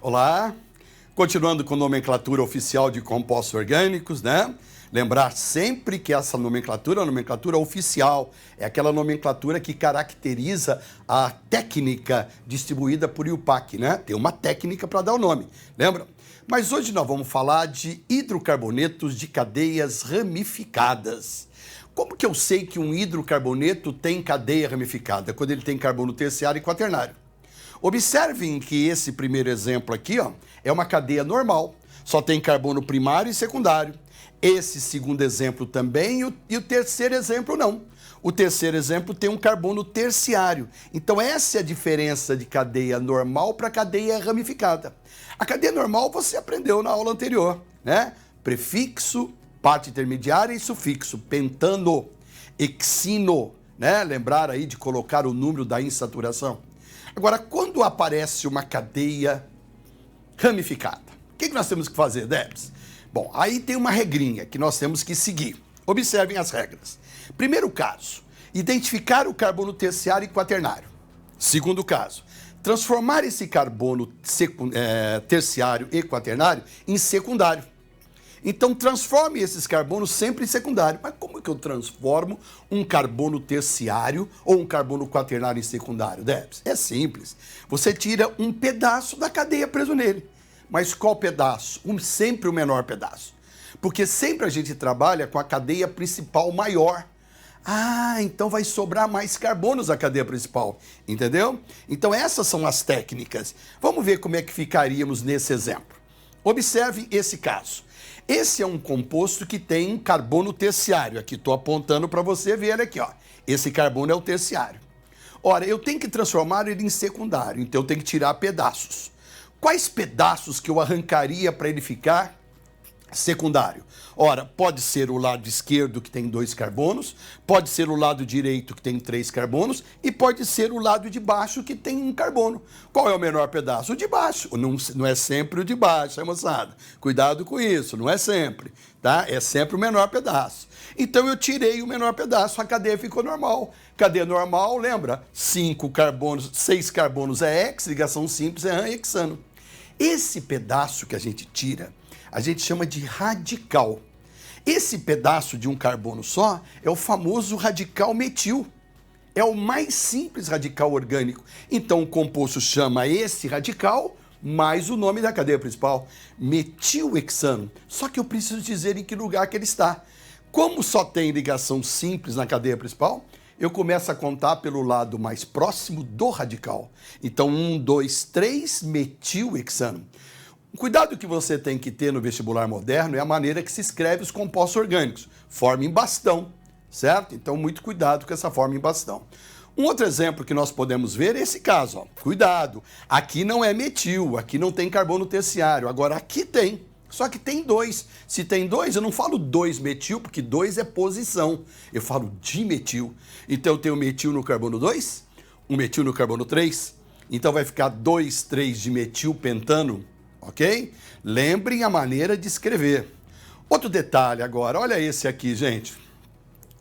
Olá, continuando com nomenclatura oficial de compostos orgânicos, né? Lembrar sempre que essa nomenclatura é a nomenclatura oficial, é aquela nomenclatura que caracteriza a técnica distribuída por IUPAC, né? Tem uma técnica para dar o nome, lembra? Mas hoje nós vamos falar de hidrocarbonetos de cadeias ramificadas. Como que eu sei que um hidrocarboneto tem cadeia ramificada? Quando ele tem carbono terciário e quaternário. Observem que esse primeiro exemplo aqui, ó, é uma cadeia normal, só tem carbono primário e secundário. Esse segundo exemplo também e o terceiro exemplo não. O terceiro exemplo tem um carbono terciário. Então essa é a diferença de cadeia normal para cadeia ramificada. A cadeia normal você aprendeu na aula anterior, né? Prefixo, parte intermediária e sufixo, pentano, hexino, né? Lembrar aí de colocar o número da insaturação. Agora, quando aparece uma cadeia ramificada, o que nós temos que fazer, Debs? Bom, aí tem uma regrinha que nós temos que seguir. Observem as regras. Primeiro caso, identificar o carbono terciário e quaternário. Segundo caso, transformar esse carbono terciário e quaternário em secundário. Então, transforme esses carbonos sempre em secundário. Mas como que eu transformo um carbono terciário ou um carbono quaternário em secundário, Debs? É simples. Você tira um pedaço da cadeia preso nele. Mas qual pedaço? Sempre o menor pedaço. Porque sempre a gente trabalha com a cadeia principal maior. Ah, então vai sobrar mais carbonos da cadeia principal, entendeu? Então essas são as técnicas. Vamos ver como é que ficaríamos nesse exemplo. Observe esse caso. Esse é um composto que tem carbono terciário. Aqui estou apontando para você ver ele aqui, ó. Esse carbono é o terciário. Ora, eu tenho que transformar ele em secundário, então eu tenho que tirar pedaços. Quais pedaços que eu arrancaria para ele ficar secundário? Ora, pode ser o lado esquerdo que tem 2 carbonos, pode ser o lado direito que tem 3 carbonos e pode ser o lado de baixo que tem 1 carbono. Qual é o menor pedaço? O de baixo. Não é sempre o de baixo, hein, moçada? Cuidado com isso, não é sempre, tá? É sempre o menor pedaço. Então eu tirei o menor pedaço, a cadeia ficou normal. Cadeia normal, lembra? 5 carbonos, 6 carbonos é hex, ligação simples é hexano. Esse pedaço que a gente tira, a gente chama de radical. Esse pedaço de um carbono só é o famoso radical metil. É o mais simples radical orgânico. Então o composto chama esse radical mais o nome da cadeia principal, metilhexano. Só que eu preciso dizer em que lugar que ele está. Como só tem ligação simples na cadeia principal, eu começo a contar pelo lado mais próximo do radical. Então 1, 2, 3, metilhexano. O cuidado que você tem que ter no vestibular moderno é a maneira que se escreve os compostos orgânicos. Forma em bastão, certo? Então, muito cuidado com essa forma em bastão. Um outro exemplo que nós podemos ver é esse caso. Ó. Cuidado, aqui não é metil, aqui não tem carbono terciário. Agora, aqui tem, só que tem 2. Se tem 2, eu não falo 2-metil, porque 2 é posição. Eu falo dimetil. Então, eu tenho metil no carbono 2, um metil no carbono 3. Então, vai ficar 2, 3 de metilpentano. Ok? Lembrem a maneira de escrever. Outro detalhe agora, olha esse aqui, gente.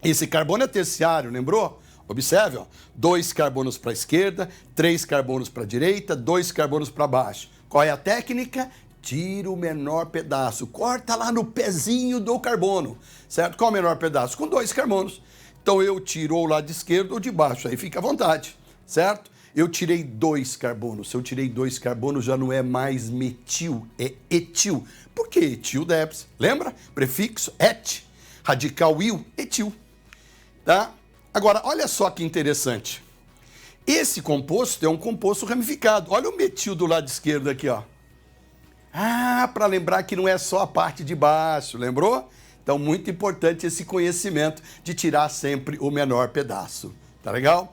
Esse carbono é terciário, lembrou? Observe, ó, 2 carbonos para a esquerda, 3 carbonos para a direita, 2 carbonos para baixo. Qual é a técnica? Tira o menor pedaço, corta lá no pezinho do carbono, certo? Qual é o menor pedaço? Com 2 carbonos. Então eu tiro o lado esquerdo ou de baixo, aí fica à vontade, certo? Eu tirei 2 carbonos. Se eu tirei 2 carbonos, já não é mais metil, é etil. Por que etil, Debs? Lembra? Prefixo et, radical il, etil. Tá? Agora, olha só que interessante. Esse composto é um composto ramificado. Olha o metil do lado esquerdo aqui, ó. Ah, para lembrar que não é só a parte de baixo, lembrou? Então, muito importante esse conhecimento de tirar sempre o menor pedaço. Tá legal?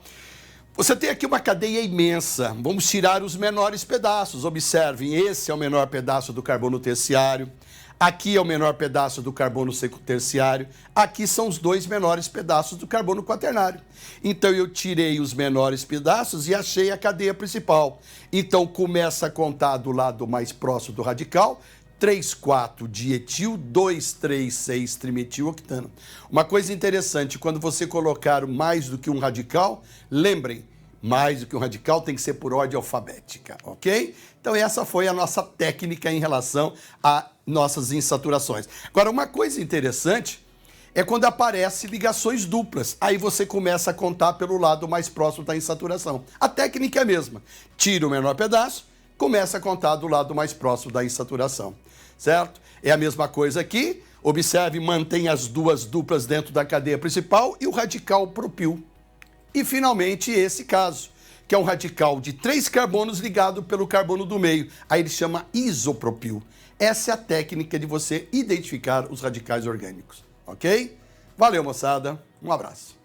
Você tem aqui uma cadeia imensa. Vamos tirar os menores pedaços. Observem, esse é o menor pedaço do carbono terciário. Aqui é o menor pedaço do carbono terciário. Aqui são os 2 menores pedaços do carbono quaternário. Então eu tirei os menores pedaços e achei a cadeia principal. Então começa a contar do lado mais próximo do radical. 3, 4 dietil, 2, 3, 6 trimetiloctano. Uma coisa interessante, quando você colocar mais do que um radical, lembrem, Mais do que um radical, tem que ser por ordem alfabética, ok? Então essa foi a nossa técnica em relação a nossas insaturações. Agora, uma coisa interessante é quando aparecem ligações duplas. Aí você começa a contar pelo lado mais próximo da insaturação. A técnica é a mesma. Tira o menor pedaço, começa a contar do lado mais próximo da insaturação, certo? É a mesma coisa aqui. Observe, mantém as duas duplas dentro da cadeia principal e o radical propil. E, finalmente, esse caso, que é um radical de 3 carbonos ligado pelo carbono do meio. Aí ele chama isopropil. Essa é a técnica de você identificar os radicais orgânicos, ok? Valeu, moçada. Um abraço.